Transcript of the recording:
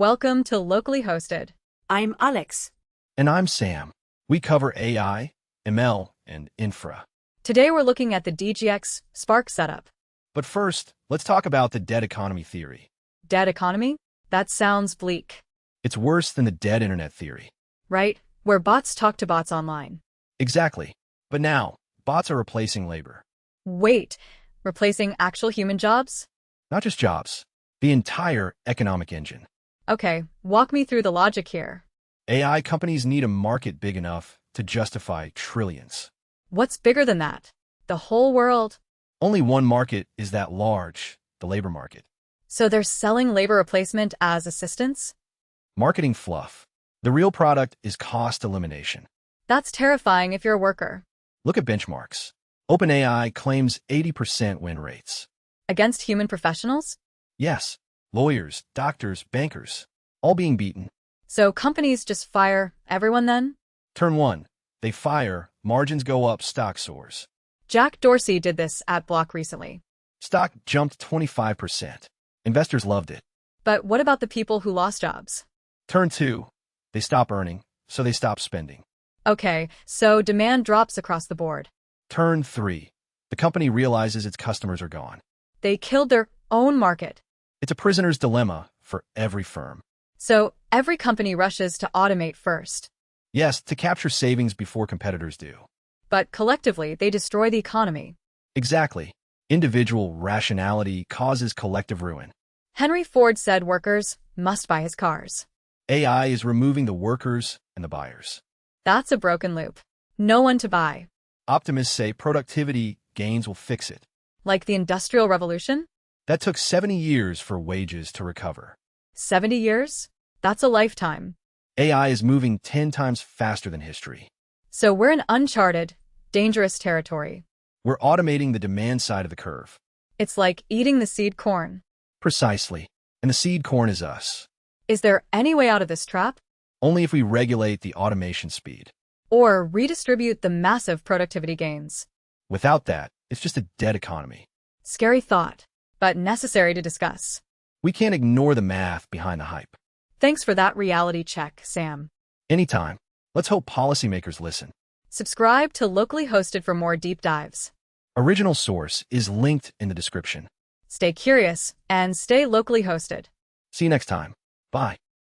Welcome to Locally Hosted. I'm Alex. And I'm Sam. We cover AI, ML, and infra. Today we're looking at the DGX Spark setup. But first, let's talk about the dead economy theory. Dead economy? That sounds bleak. It's worse than the dead internet theory. Right? Where bots talk to bots online. Exactly. But now, bots are replacing labor. Wait, replacing actual human jobs? Not just jobs, the entire economic engine. Okay, walk me through the logic here. AI companies need a market big enough to justify trillions. What's bigger than that? The whole world? Only one market is that large, the labor market. So they're selling labor replacement as assistance? Marketing fluff. The real product is cost elimination. That's terrifying if you're a worker. Look at benchmarks. OpenAI claims 80% win rates. Against human professionals? Yes, lawyers, doctors, bankers, all being beaten. So companies just fire everyone then? Turn one, they fire, margins go up, stock soars. Jack Dorsey did this at Block recently. Stock jumped 25%. Investors loved it. But what about the people who lost jobs? Turn two, they stop earning, so they stop spending. Okay, so demand drops across the board. Turn three, the company realizes its customers are gone. They killed their own market. It's a prisoner's dilemma for every firm. So every company rushes to automate first. Yes, to capture savings before competitors do. But collectively, they destroy the economy. Exactly. Individual rationality causes collective ruin. Henry Ford said workers must buy his cars. AI is removing the workers and the buyers. That's a broken loop. No one to buy. Optimists say productivity gains will fix it. Like the Industrial Revolution? That took 70 years for wages to recover. 70 years? That's a lifetime. AI is moving 10 times faster than history. So we're in uncharted, dangerous territory. We're automating the demand side of the curve. It's like eating the seed corn. Precisely. And the seed corn is us. Is there any way out of this trap? Only if we regulate the automation speed. Or redistribute the massive productivity gains. Without that, it's just a dead economy. Scary thought, but necessary to discuss. We can't ignore the math behind the hype. Thanks for that reality check, Sam. Anytime. Let's hope policymakers listen. Subscribe to Locally Hosted for more deep dives. Original source is linked in the description. Stay curious and stay locally hosted. See you next time. Bye.